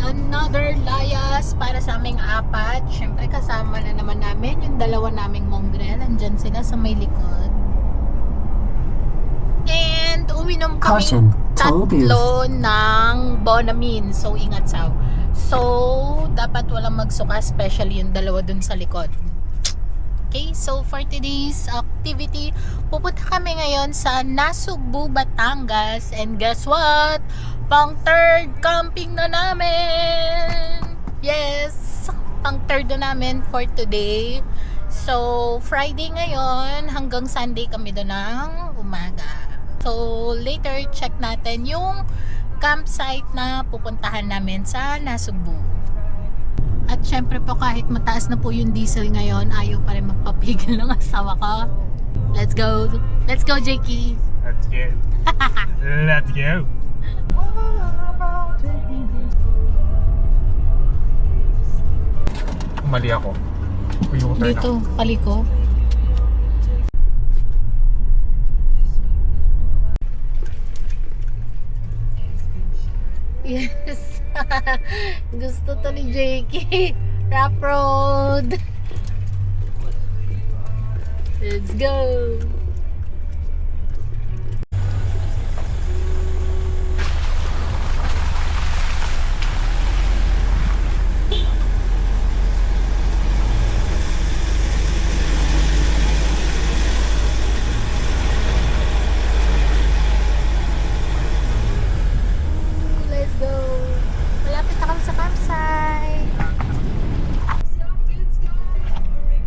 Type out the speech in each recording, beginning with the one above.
another layas para sa aming apat. Siyempre kasama na naman namin yung dalawa naming mongrel. Andyan sila sa may likod. And uminom kami Caution, toll booth. tatlo ng Bonamine. So ingat sa. So dapat walang magsuka, especially yung dalawa dun sa likod. Okay, so for today's activity, pupunta kami ngayon sa Nasugbu, Batangas. And guess what? Pang third camping na namin! Yes! Pang third na namin for today. So, Friday ngayon hanggang Sunday kami doon ng umaga. So, later check natin yung campsite na pupuntahan namin sa Nasugbu. At syempre po kahit mataas na po yung diesel ngayon, ayaw pa rin magpapigil ng asawa ko. Let's go! Let's go, Jakey! Let's go. Let's go. Mali ako. Yung turn Dito, paliko. Yes. Gusto to ni Jakey. Rap road. Let's go. Let's go. Malapit na kami sa campsite.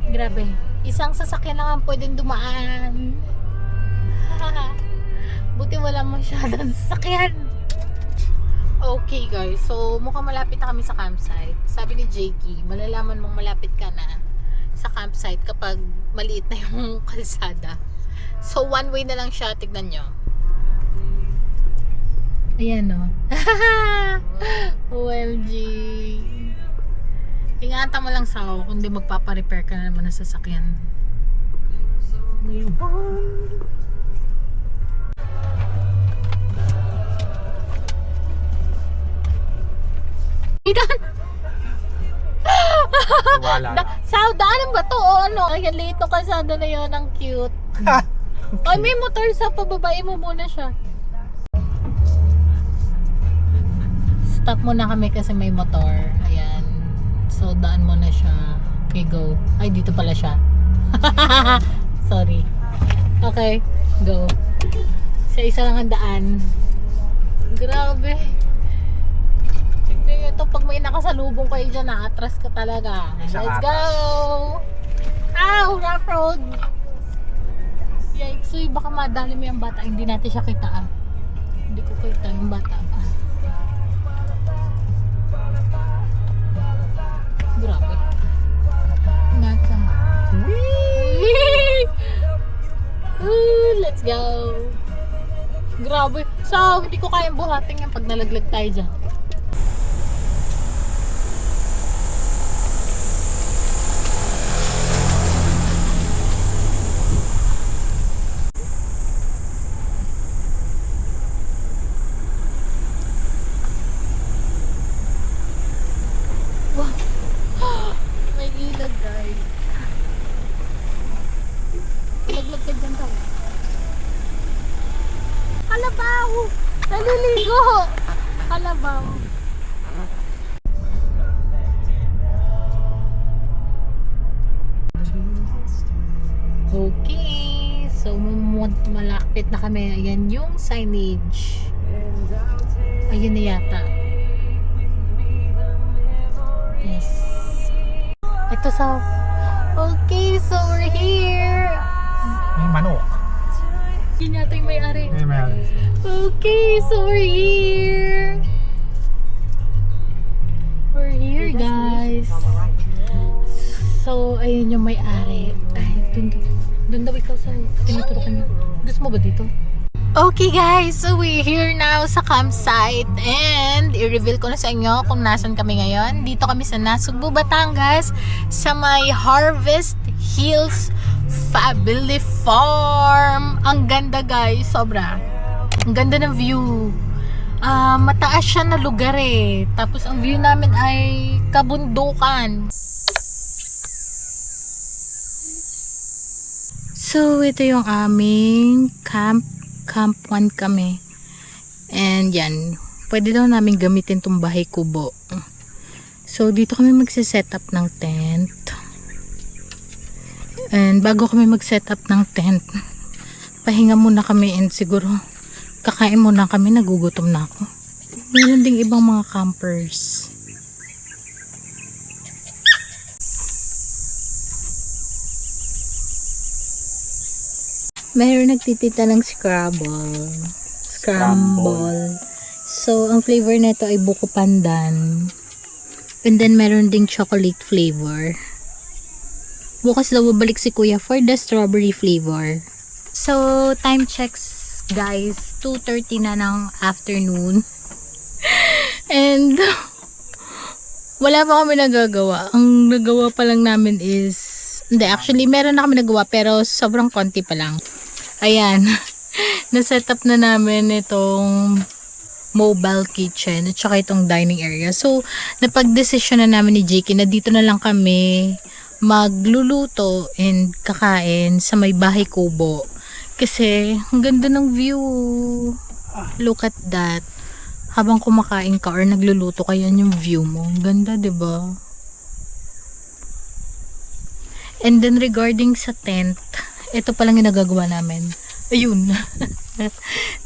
Grabe. Isang sasakyan lang ang pwedeng dumaan. Buti wala masyadong sasakyan. Okay guys, so mukhang malapit na kami sa campsite. Sabi ni Jakey, malalaman mong malapit ka na sa campsite kapag maliit na yung kalsada. So one way na lang siya, tignan nyo. Ayan o. OMG. Ingatan mo lang sa ako kundi magpaparepair ka na naman ng sasakyan. Idan! Wala. Sa daanan ba to o ano? Ayan, liit no kalsada na yun. Ang cute. Ay, may motor sa pababae mo muna siya. Stop muna kami kasi may motor. Ayan. So, daan mo na siya. Okay, go. Ay, dito pala siya. Sorry. Okay, go. Sa isa lang ang daan. Grabe. Ito, pag may nakasalubong kayo dyan, na-atras ka talaga. Let's go! Ow! Rough road! Yikes. So, baka madali mo yung bata. Hindi natin siya kita. Hindi ko kita yung bata. Grabe. Nasa. Let's go. Grabe. So, hindi ko kayang buhatin yan pag nalaglag tayo dyan. May ilag guys. Ilaglag ka dyan daw. Kalabaw! Naliligo! Kalabaw. Okay. So, malapit na kami. Ayan yung signage. Ayun na yata. Yes. Ito sa... Okay, so we're here. May manok. Yun yata yung may-ari. May. Okay, so we're here. We're here, guys. So, ayun yung may-ari. Ay, dun daw ikaw sa tinuturukan niyo. Gusto mo ba dito? Okay guys, so we're here now sa campsite and i-reveal ko na sa inyo kung nasan kami ngayon. Dito kami sa Nasugbu, Batangas sa may Harvest Hills Family Farm. Ang ganda guys, sobra. Ang ganda ng view. mataas siya na lugar eh. Tapos ang view namin ay kabundukan. So, ito yung aming camp. Camp 1 kami. And yan, pwede daw namin gamitin tong bahay kubo. So, dito kami magsiset up ng tent. And bago kami mag-set up ng tent, pahinga muna kami and siguro kakain muna kami, nagugutom na ako. Meron ding ibang mga campers. Meron nagtitita ng Scrabble. So, ang flavor nito ay buko pandan. And then, meron ding chocolate flavor. Bukas daw babalik si Kuya for the strawberry flavor. So, time checks, guys. 2:30 na ng afternoon. And, wala pa kami nagagawa. Ang nagawa pa lang namin is, hindi, actually, meron na kami nagawa, pero sobrang konti pa lang. Ayan. Na-set up na namin itong mobile kitchen at saka itong dining area. So, napag-desisyon na namin ni Jakey na dito na lang kami magluluto and kakain sa may bahay kubo. Kasi, ang ganda ng view. Look at that. Habang kumakain ka or nagluluto ka, yan yung view mo. Ang ganda, diba? And then, regarding sa tent, ito pa lang yung nagagawa namin. Ayun.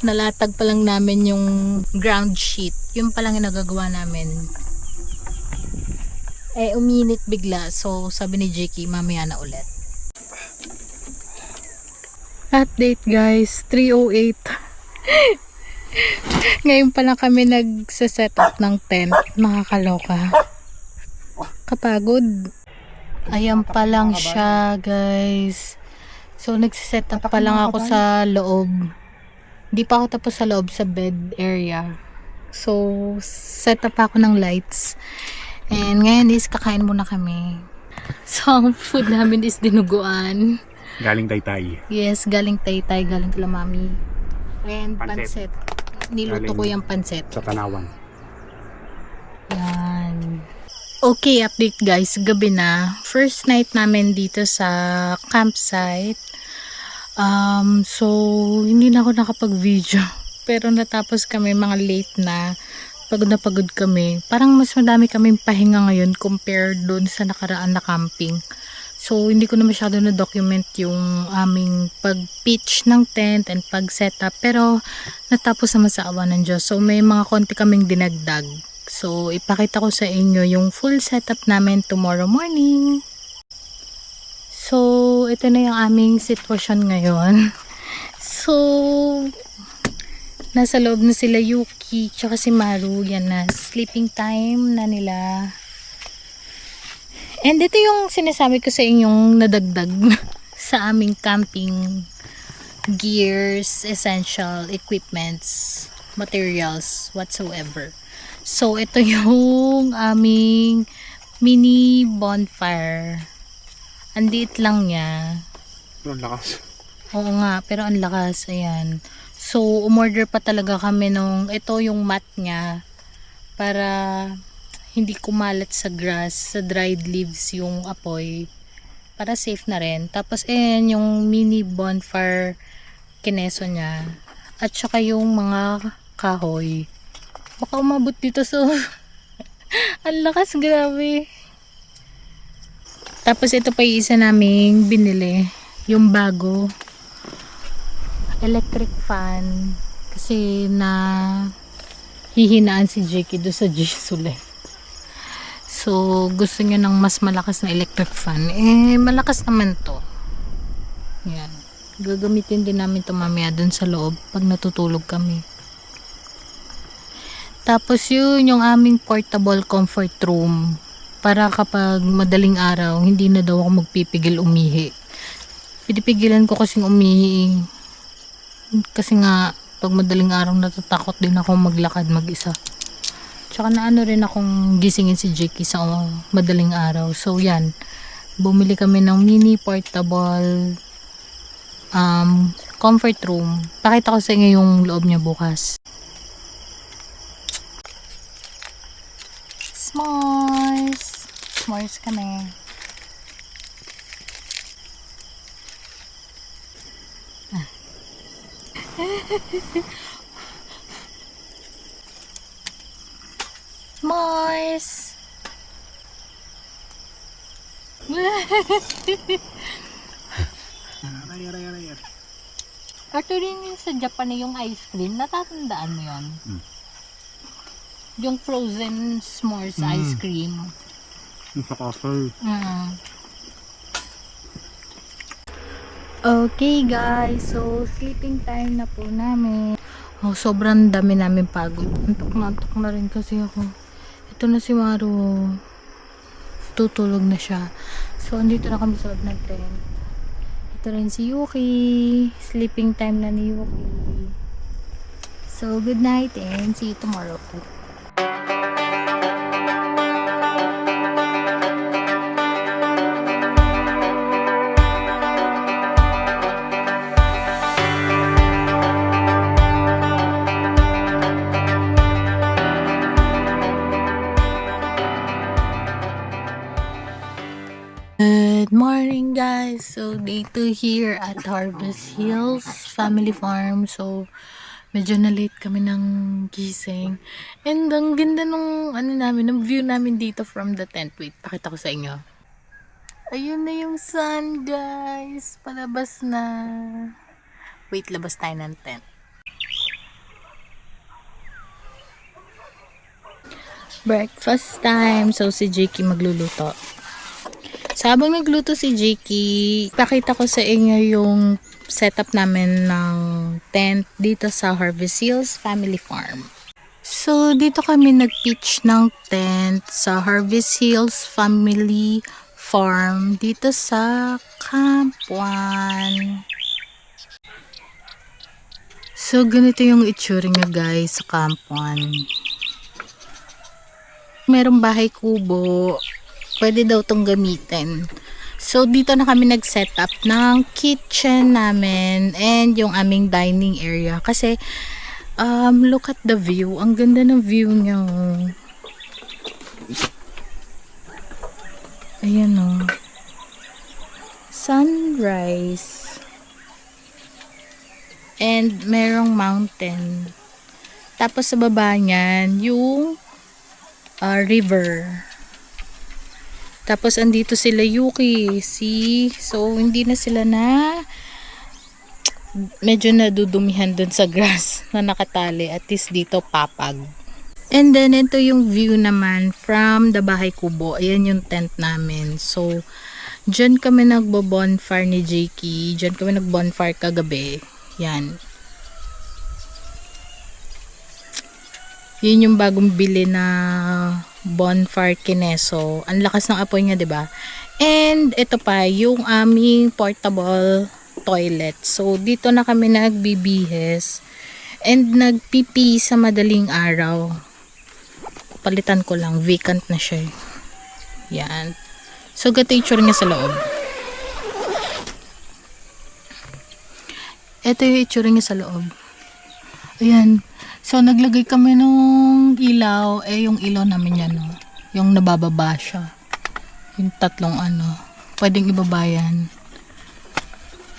Nalatag pa lang namin yung ground sheet. Yun pa lang yung nagagawa namin. Uminit bigla. So, sabi ni Jakey, mamaya na ulit. Update guys, 3:08. Ngayon pa lang kami nagsaset up ng tent. Nakakaloka. Kapagod. Ayan pa lang siya guys. So, nagsiset up pa lang ako sa loob. Hindi pa ako tapos sa loob sa bed area. So, set up ako ng lights. And ngayon is kakain muna kami. So, ang food namin is dinuguan. Galing Taytay. Yes, galing Taytay, galing kila mami. And pansit. Niluto ko yung pansit. Sa Tanawan. Yan. Okay, update guys. Gabi na. First night namin dito sa campsite. So, hindi na ako nakapag-video. Pero natapos kami mga late na. Pagod na pagod kami. Parang mas madami kaming pahinga ngayon compared doon sa nakaraan na camping. So, hindi ko na masyado na-document yung aming pag-pitch ng tent and pag-setup. Pero, natapos naman sa awa ng Diyos. So, may mga konti kaming dinagdag. So, ipakita ko sa inyo yung full setup namin tomorrow morning. So, ito na yung aming sitwasyon ngayon. So, nasa loob na sila Yuki, tsaka si Maru. Yan na, sleeping time na nila. And ito yung sinasabi ko sa inyong nadagdag sa aming camping gears, essential equipments, materials, whatsoever. So, ito yung aming mini bonfire. Andiit lang niya. Pero ang lakas. Oo nga, pero ang lakas. Ayan. So, umorder pa talaga kami nung, ito yung mat niya para hindi kumalat sa grass, sa dried leaves yung apoy. Para safe na rin. Tapos, ayan yung mini bonfire kineso niya. At saka yung mga kahoy. Baka umabot dito so ang lakas, grabe. Tapos ito pa yung isa naming binili, yung bago electric fan kasi na hihinaan si Jakey doon sa Jisule. So gusto niya ng mas malakas na electric fan. Malakas naman to. Yan, gagamitin din namin to mamaya doon sa loob pag natutulog kami. Tapos yun yung aming portable comfort room. Para kapag madaling araw, hindi na daw ako magpipigil umihi. Pinipigilan ko kasing umihi. Kasi nga, pag madaling araw natatakot din ako maglakad mag-isa. Tsaka naano rin akong gisingin si Jakey sa madaling araw. So yan, bumili kami ng mini portable comfort room. Pakita ko sa inyo yung loob niya bukas. S'mores! S'mores kami. S'mores! Ito rin yung sa Japan yung ice cream. Natatandaan mo yun? Yung frozen s'mores ice cream. Yung sa castle. Okay guys, so sleeping time na po namin. Oh, sobrang dami namin pagod. Antok na rin kasi ako. Ito na si Maru. Tutulog na siya. So, andito na kami sa loob ng tent. Ito rin si Yuki. Sleeping time na ni Yuki. So, good night and see you tomorrow. Good morning guys! So day 2 here at Harvest Hills Family Farm. So medyo na late kami ng gising. And ang ganda nung ng view namin dito from the tent. Wait, pakita ko sa inyo. Ayun na yung sun guys! Palabas na. Wait, labas tayo ng tent. Breakfast time! So si Jakey magluluto. So, habang nagluto si Jakey, pakita ko sa inyo yung setup namin ng tent dito sa Harvest Hills Family Farm. So, dito kami nag-pitch ng tent sa Harvest Hills Family Farm dito sa Camp 1. So, ganito yung itsura niya guys sa Camp 1. Merong bahay kubo. Pwede daw tong gamitin. So, dito na kami nag-set up ng kitchen namin and yung aming dining area. Kasi, look at the view. Ang ganda ng view niya. Ayan o. Sunrise. And, merong mountain. Tapos, sa baba niyan, yung river. Tapos, andito sila Yuki. So, hindi na sila medyo nadudumihan dun sa grass na nakatali. At least dito papag. And then, ito yung view naman from the bahay kubo. Ayan yung tent namin. So, dyan kami nagbo-bonfire ni Jakey. Dyan kami nag-bonfire kagabi. Yan. Yun yung bagong bili na bonfire kineso. Ang lakas ng apoy niya, 'di ba? And ito pa yung aming portable toilet. So dito na kami nagbibihis and nagpipi sa madaling araw. Palitan ko lang, vacant na siya. Yan. So gato yung itsura niya sa loob. Ito yung itsura niya sa loob. Ayan. So, naglagay kami nung ilaw. Yung ilaw namin yan, no? Yung nabababa siya. Yung tatlong pwedeng ibaba yan.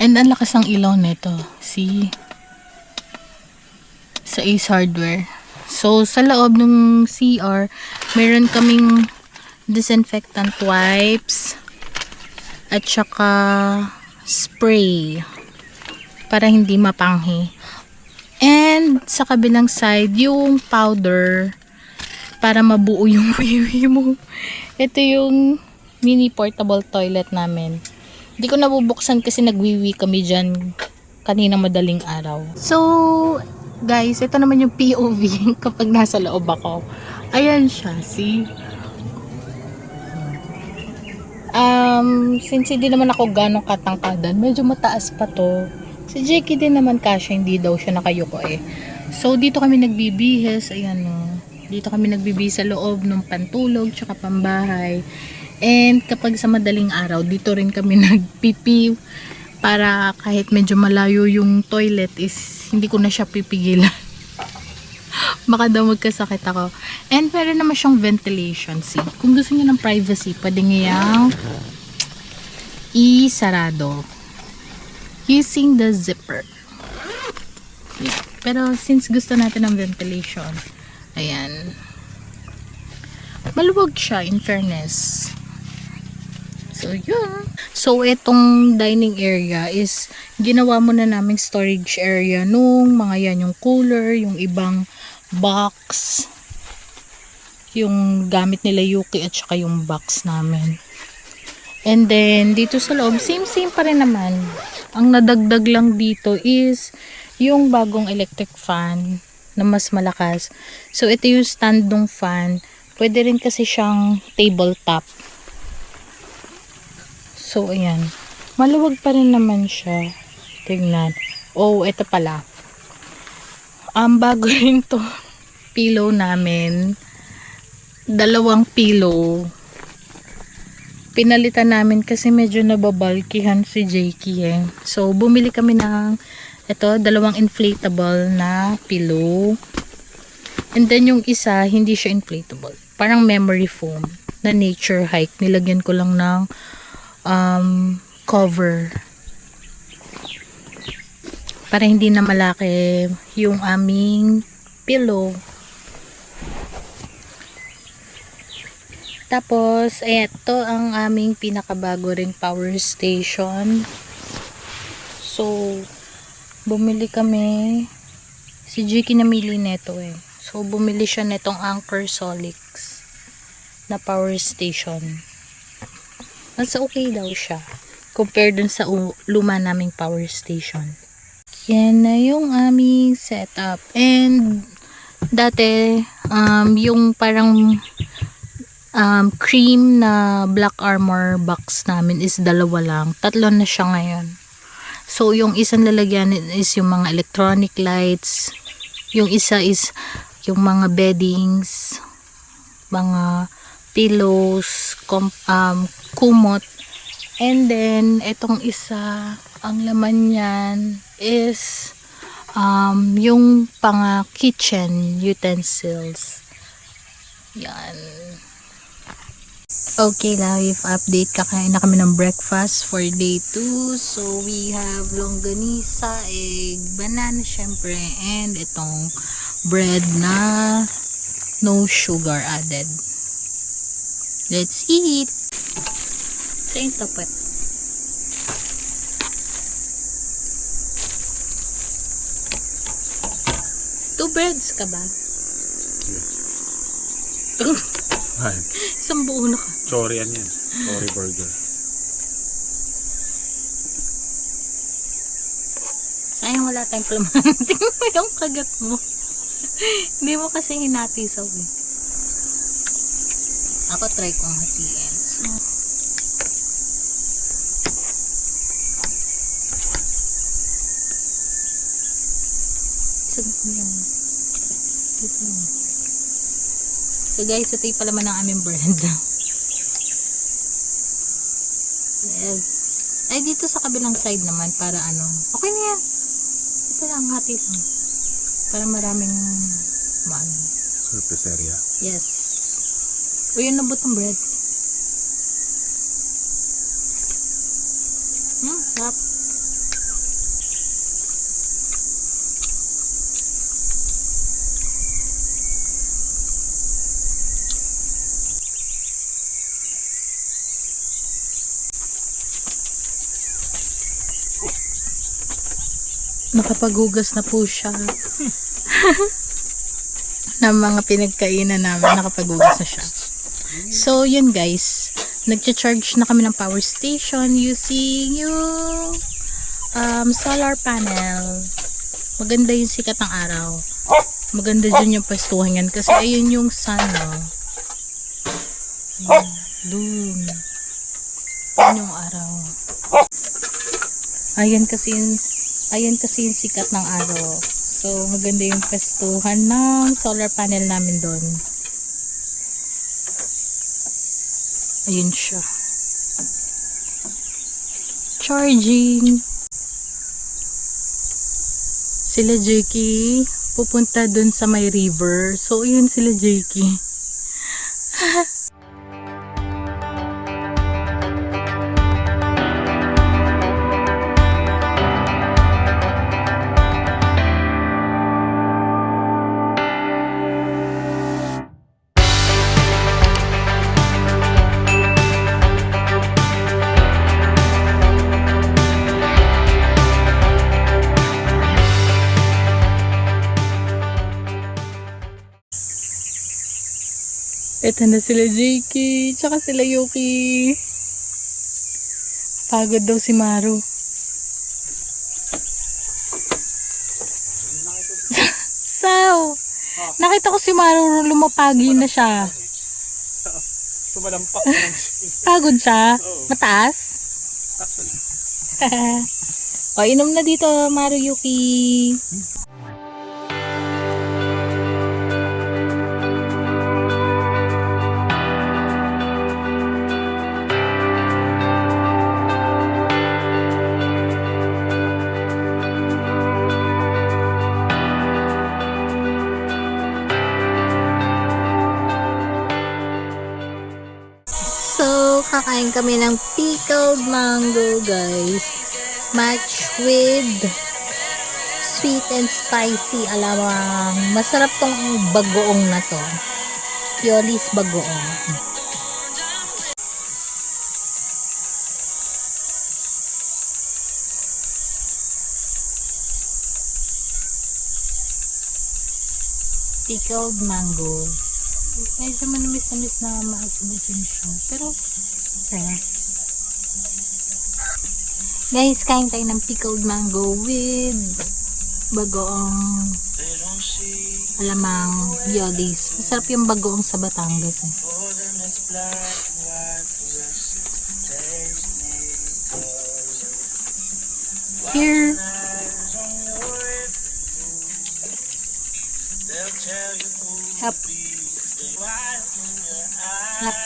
And ang lakas ng ilaw nito. See? Sa Ace Hardware. So, sa loob ng CR, meron kaming disinfectant wipes at saka spray para hindi mapanghi. And sa kabilang side, yung powder para mabuo yung wiwi mo. Ito yung mini portable toilet namin. Hindi ko nabubuksan kasi nagwiwi kami dyan kanina madaling araw. So, guys, ito naman yung POV kapag nasa loob ako. Ayan siya, see? Since hindi naman ako ganong katangkadan, medyo mataas pa to. Si Jakey din naman kasya, hindi daw siya nakayuko eh. So, dito kami nagbibihis. Ayan o. Dito kami nagbibihis sa loob ng pantulog tsaka pambahay. And kapag sa madaling araw, dito rin kami nagpipi para kahit medyo malayo yung toilet is hindi ko na siya pipigilan. Baka daw magkasakit ako. And meron naman siyang ventilation. See? Kung gusto niyo ng privacy, pwede niyang i-sarado using the zipper. Yeah. Pero since gusto natin ng ventilation, ayan. Maluwag siya in fairness. So, yun. So, itong dining area is ginawa muna naming storage area nung mga yan, yung cooler, yung ibang box, yung gamit nila Yuki at saka yung box namin. And then, dito sa loob, same pa rin naman. Ang nadagdag lang dito is yung bagong electric fan na mas malakas. So, ito yung standong fan. Pwede rin kasi siyang tabletop. So, ayan. Maluwag pa rin naman siya. Tingnan. Oh, ito pala. Bago rin to pillow namin. 2 pillow. Pinalitan namin kasi medyo nababalkihan si Jakey eh. So, bumili kami ng ito, 2 inflatable na pillow. And then yung isa, hindi siya inflatable. Parang memory foam na nature hike. Nilagyan ko lang ng cover para hindi na malaki yung aming pillow. Tapos eto ang aming pinakabago ring power station. So bumili kami, si Jiki namili neto eh. So bumili siya netong Anchor Solix na power station. Mas okay daw siya compared dun sa luma naming power station. Yan na yung aming setup. And dati yung parang cream na Black Armor box namin is 2 lang. 3 na siya ngayon. So yung isang lalagyan is yung mga electronic lights. Yung isa is yung mga beddings, mga pillows, kumot. And then etong isa, ang laman niyan is yung pang kitchen utensils. Yan. Okay, live update. Kakain na kami ng breakfast for day 2. So we have longganisa, egg, banana syempre, and itong bread na no sugar added. Let's eat. Sa yung tapat. 2 breads ka ba? Ay, Isang buo na ka. sorry yan. Sorry burger. Sayang wala tayong palaman. Tingnan mo yung kagat mo. Hindi mo kasi hinatisaw eh. Ako try kong hatiin. So, sagad mo lang. Dito lang. So guys, ito yung palaman ng aming brand. Yes. Ay, dito sa kabilang side naman para ano. Okay na yan. Ito lang, hati lang. Para maraming maano. Surface area. Yes. O yun, nabot ang bread. Sarap. Nakapaghugas na po siya ng mga pinagkainan namin. Nakapaghugas na siya. So yun guys, nagcha-charge na kami ng power station using yung solar panel. Maganda yung sikat ng araw. Maganda dyan yung pastuhan yan kasi ayun yung sun, no? Dun. Ayun yung araw. Ayan kasi yung sikat ng araw. So, maganda yung pestuhan ng solar panel namin doon. Ayun siya. Charging. Sila Jakey, pupunta dun sa may river. So, yun sila Jakey. Eto na sila Jakey, tsaka sila Yuki. Pagod daw si Maru. Sao? Nakita ko si Maru, lumapagi na siya. Sumalampak. Pagod siya? Mataas? O, inom na dito, Maru Yuki. So, kakain kami ng pickled mango, guys. Match with sweet and spicy alamang. Masarap tong bagoong na to. Yoli's bagoong. Pickled mango. Medyo manamis-namis na maasin-asin siya. Pero, sarap. Guys, kain tayo ng pickled mango with bagoong alamang yodis. Masarap yung bagoong sa Batangas eh. Here. Hap. Hap.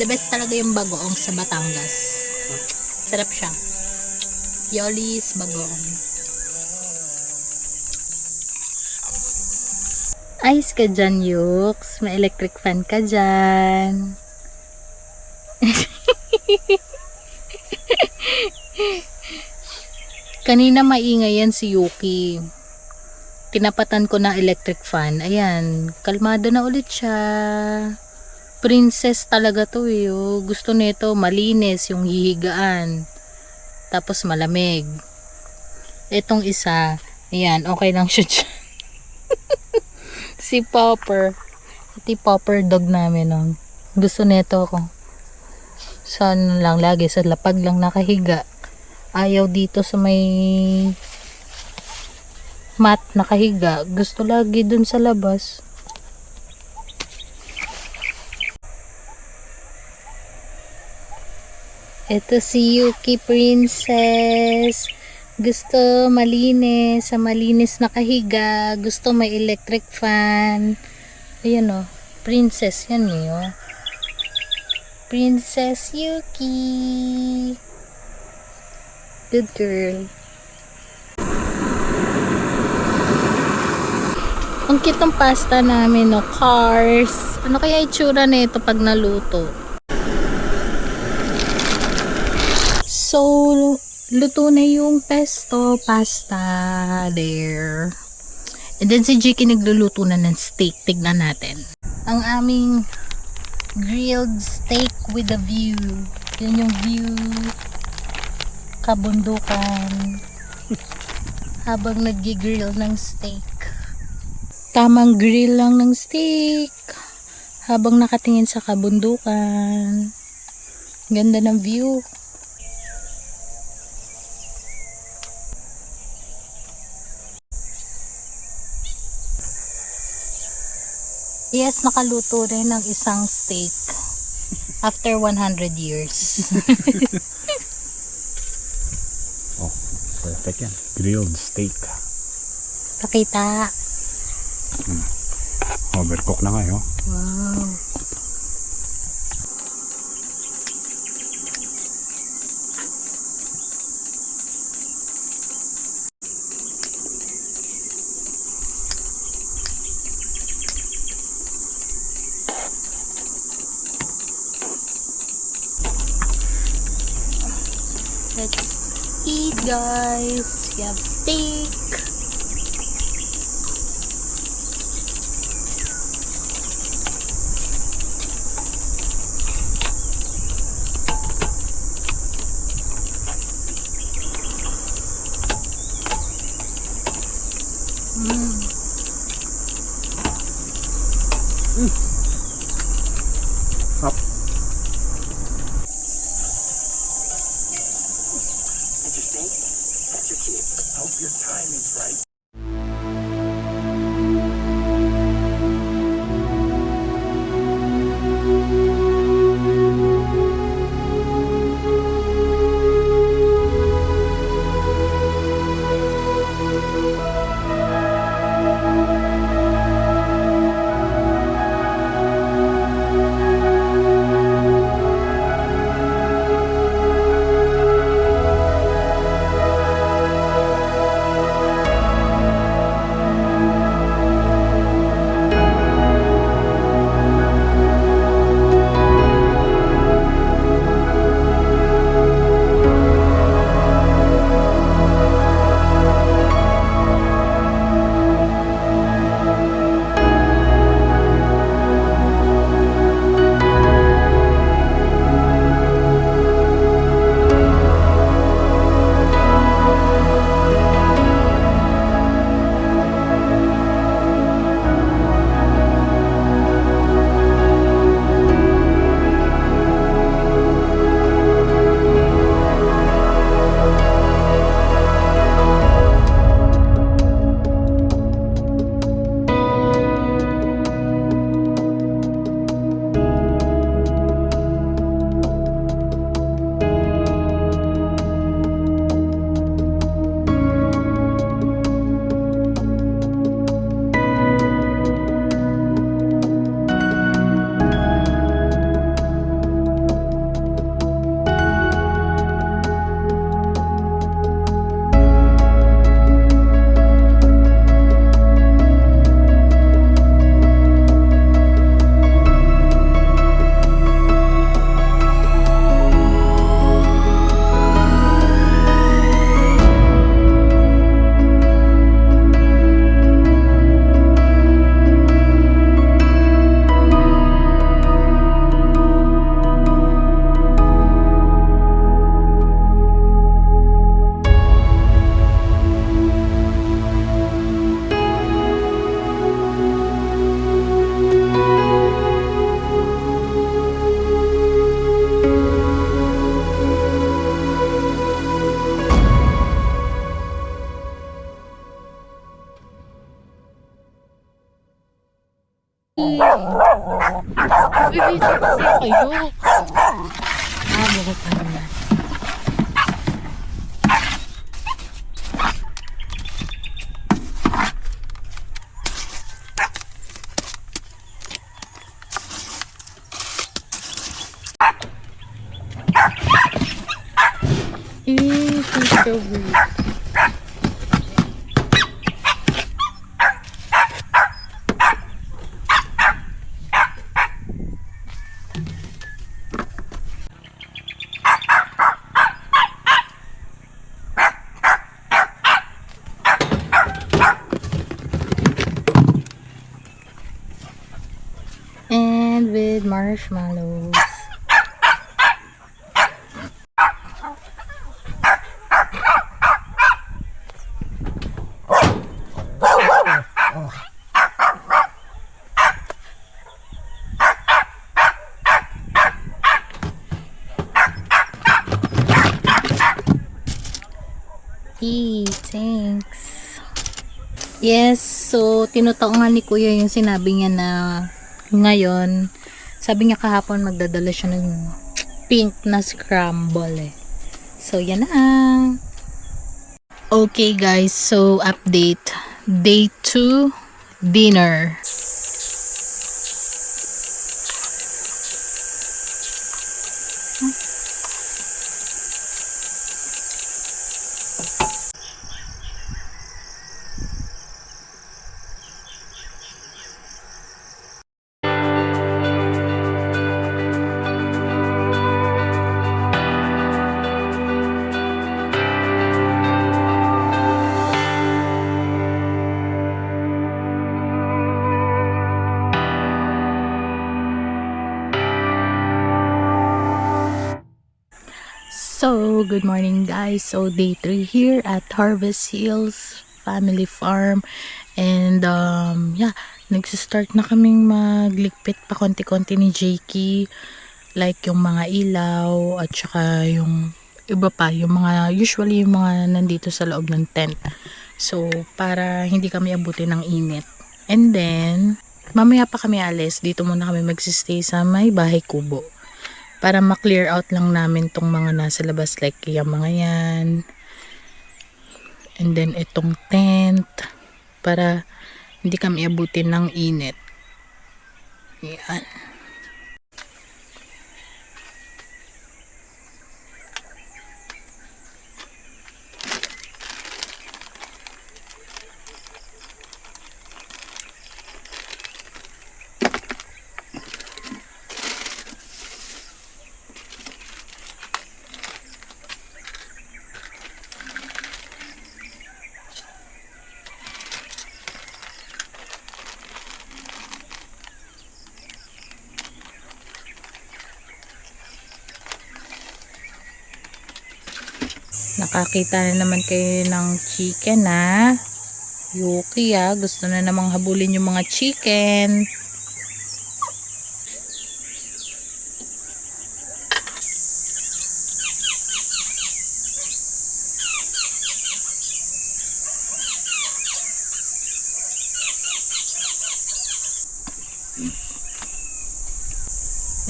The best talaga yung bagoong sa Batangas. Sarap siya. Yoli's bagoong. Ayos ka dyan, Yux. May electric fan ka dyan. Kanina maingay yan si Yuki. Tinapatan ko na electric fan. Ayan, kalmado na ulit siya. Princess talaga to eh. Oh. Gusto nito malinis yung hihigaan. Tapos malamig. Etong isa, ayan, okay lang siya dyan. Si Popper. Si Popper dog namin. Oh. Gusto nito ako. Saan lang lagi sa lapag lang nakahiga. Ayaw dito sa may mat nakahiga. Gusto lagi dun sa labas. Ito si Yuki Princess. Gusto malinis. Sa malinis nakahiga. Gusto may electric fan. Ayan o. Princess yan eh o. Princess Yuki. Good girl. Ang cute ng pasta namin, no? Cars. Ano kaya itsura nito pag naluto? So, luto na yung pesto pasta there. And then si Jiki nagluluto na ng steak. Tignan natin. Ang aming grilled steak with a view. Yan yung view. Kabundukan habang nag-grill ng steak. Tamang grill lang ng steak habang nakatingin sa kabundukan. Ganda ng view. Yes, nakaluto rin ng isang steak after 100 years. Perfect yan. Grilled steak. Pakita. Overcook na ngayon. Wow. guys. We have steak. Up. Bibisip kasi kayo. Bukas na na. She's so weird. And with marshmallows. Thanks. Yes, so tinutaungan ni Kuya yung sinabi niya na ngayon, sabi niya kahapon magdadala siya ng pink na scramble eh. So yan na. Okay guys, so update. Day 2 dinner. good morning guys. So day 3 here at Harvest Hills Family Farm. And yeah, nagsistart na kaming magligpit pa konti-konti ni Jakey. Like yung mga ilaw at saka yung iba pa, yung mga usually yung mga nandito sa loob ng tent. So para hindi kami abutin ng init. And then mamaya pa kami alis, dito muna kami magsistay sa may bahay kubo. Para ma-clear out lang namin tong mga nasa labas like yung mga yan. And then itong tent para hindi kami abutin ng init. Yan. Nakakita na naman kayo ng chicken ha. Yuki ha. Gusto na namang habulin yung mga chicken.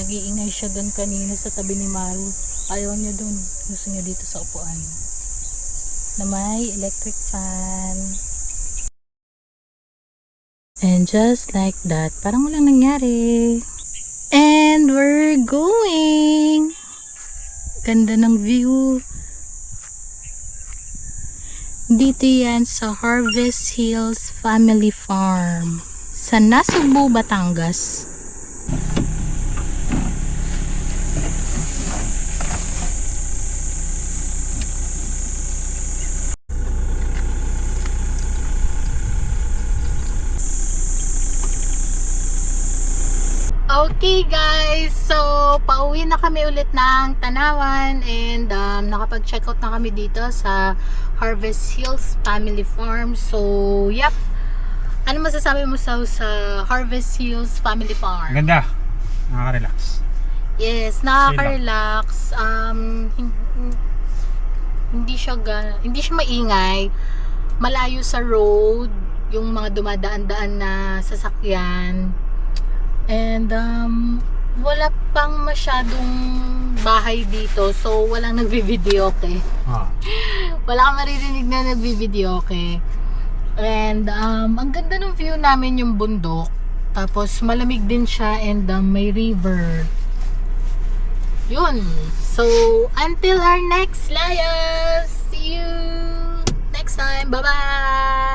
Nag-iingay siya doon kanina sa tabi ni Maru. Ayaw niya doon. Gusto niya dito sa upuan. Na may electric fan. And just like that, parang walang nangyari. And we're going. Ganda ng view. Dito yan sa Harvest Hills Family Farm. Sa Nasugbu, Batangas. Okay guys, so pauwi na kami ulit ng Tanawan and nakapag-check out na kami dito sa Harvest Hills Family Farm. So, yep. Ano masasabi mo sa Harvest Hills Family Farm? Ganda. Nakaka-relax. Yes, nakaka-relax. Hindi siya maingay. Malayo sa road, yung mga dumadaan-daan na sasakyan. And wala pang masyadong bahay dito, so walang nagbi-video okay. Wala kang maririnig na nagbi-video okay. And ang ganda ng view namin yung bundok. Tapos malamig din siya and may river. Yun. So until our next layas. See you next time. Bye-bye.